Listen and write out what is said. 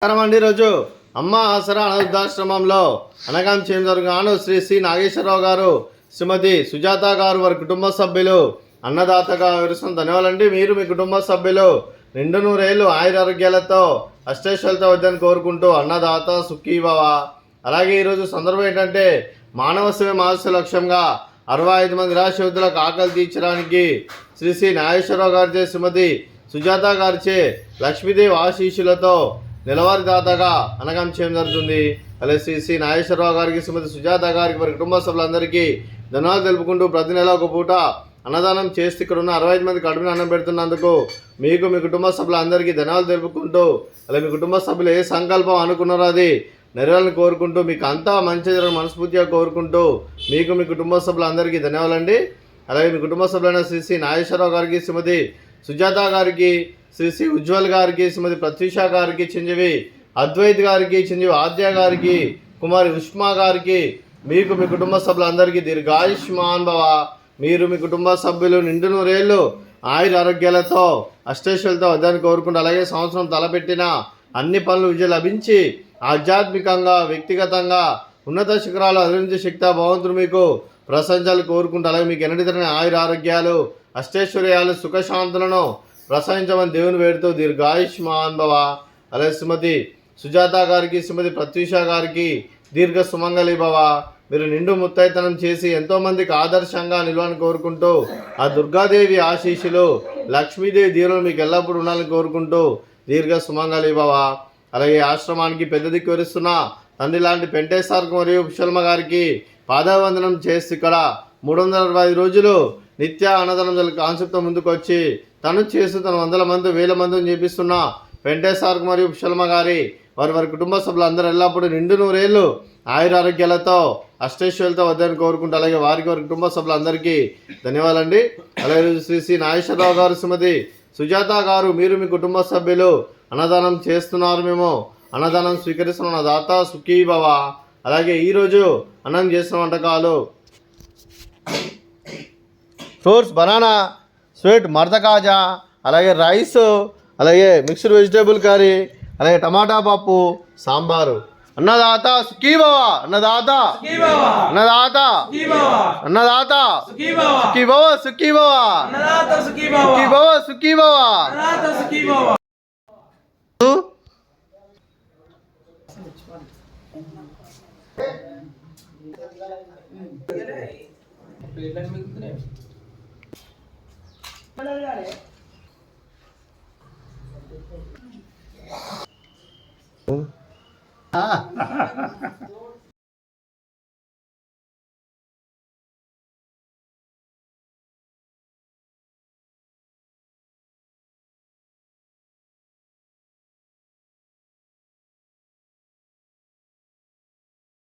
అండి ఈరోజు అమ్మ ఆసరా అనాథాశ్రమంలో అనగాం చేంజరుగాను శ్రీ సి నాగేశ్వరరావు గారు, శ్రీమతి సుజాత గారు, వారి కుటుంబ సభ్యులు అన్నదాతగా వివరిస్తున్న ధన్యవాదాలండి. మీరు మీ కుటుంబ సభ్యులు నిండు నూరేళ్లు ఆయురారోగ్యాలతో అష్టైశ్వర్యాలతో వద్దని కోరుకుంటూ అన్నదాత సుఖీభవ. అలాగే ఈరోజు సందర్భం ఏంటంటే మానవ సేవ మానవ లక్ష్యంగా 65 మంది నిరాశ్రయులకు ఆకలి తీర్చడానికి శ్రీ సి నాగేశ్వరరావు గారిచే, శ్రీమతి సుజాత గారిచే లక్ష్మీదేవి ఆశీస్సులతో నెలవారీ దాతగా అనగాం చేయడం జరుగుతుంది. అలాగే శ్రీ సి నాగేశ్వరరావు గారికి, శ్రీమతి సుజాత గారికి, వారి కుటుంబ సభ్యులందరికీ ధన్యవాదాలు తెలుపుకుంటూ ప్రతి నెల ఒక పూట అన్నదానం చేస్తే ఇక్కడ ఉన్న 65 మంది కడుపుని అన్నం పెడుతున్నందుకు మీకు మీ కుటుంబ సభ్యులందరికీ ధన్యవాదాలు తెలుపుకుంటూ, అలాగే మీ కుటుంబ సభ్యులు ఏ సంకల్పం అనుకున్నారో అది నెరవేరాలని కోరుకుంటూ, మీకు అంతా మంచి జరగని మనస్ఫూర్తిగా కోరుకుంటూ మీకు మీ కుటుంబ సభ్యులందరికీ ధన్యవాదాలండి. అలాగే మీ కుటుంబ సభ్యులైన శ్రీ సి నాగేశ్వరరావు గారికి, శ్రీమతి సుజాత గారికి, శ్రీ సి ఉజ్వల్ గారికి, శ్రీమతి ప్రత్యూష గారికి, చిరంజీవి అద్వైత్ గారికి, చిరంజీవి ఆద్య గారికి, కుమారి ఉష్మా గారికి, మీకు మీ కుటుంబ సభ్యులందరికీ దీర్ఘాయుష్మాన్ భవ. మీరు మీ కుటుంబ సభ్యులు నిండు నూరేళ్లు ఆయుర ఆరోగ్యాలతో అష్టైశ్వర్యాలతో వద్దని కోరుకుంటూ, అలాగే సంవత్సరం తలపెట్టిన అన్ని పనులు విజయం లభించి ఆధ్యాత్మికంగా వ్యక్తిగతంగా ఉన్నత శిఖరాలు అధిరించే శక్తి భగవంతుడు మీకు ప్రశంసలు కోరుకుంటూ, అలాగే మీకు ఎన్నటి తరని ఆయుర ఆరోగ్యాలు అష్టైశ్వర్యాలు సుఖశాంతులను ప్రసవించమని దేవుని వేడుతూ దీర్ఘాయుష్మాన్ భవ. అలాగే శ్రీమతి సుజాత గారికి, శ్రీమతి ప్రత్యూష గారికి దీర్ఘ సుమంగళి భవ. మీరు నిండు ముత్తైతనం చేసి ఎంతోమందికి ఆదర్శంగా నిలవాలని కోరుకుంటూ, ఆ దుర్గాదేవి ఆశీస్సులు లక్ష్మీదేవి దీవులు మీకు ఎల్లప్పుడూ ఉండాలని కోరుకుంటూ దీర్ఘ సుమంగళి భవ. అలాగే ఆశ్రమానికి పెద్ద దిక్కు వరిస్తున్న తండ్రి లాంటి పెంటేశ్వరకు మరియు పుష్పల్మ గారికి పాదవందనం చేసి ఇక్కడ 365 రోజులు నిత్య అన్నదానం కాన్సెప్ట్తో ముందుకు వచ్చి తను చేస్తూ తన 100 మంది 1000 మందిని చేపిస్తున్న వెంకటేశ్వరకు మరియు పుష్పల్మ గారి వారి కుటుంబ సభ్యులు ఎల్లప్పుడూ నిండు నూరేళ్లు ఆయురారోగ్యాలతో అష్టైశ్వర్యాలతో వద్దని కోరుకుంటూ, అలాగే వారి కుటుంబ సభ్యులందరికీ ధన్యవాదాలండి. అలాగే శ్రీ సి నాగేశ్వరరావు గారు, శ్రీమతి సుజాత గారు, మీరు మీ కుటుంబ సభ్యులు అన్నదానం చేస్తున్నారు, మేము అన్నదానం స్వీకరిస్తున్న దాత సుఖీభవ. అలాగే ఈరోజు అన్నం చేసిన వంటకాలు ఫ్రూట్స్, బనానా, స్వీట్, మర్ద కాజా, అలాగే రైస్, అలాగే మిక్స్డ్ వెజిటేబుల్ కర్రీ, అలాగే టమాటా పప్పు, సాంబారు. అన్నదాత సుఖీభవ, అన్నదాత అన్నదాత అన్నదాత సుఖీభవ సుఖీభవ సుఖీభవ సుఖీభవ.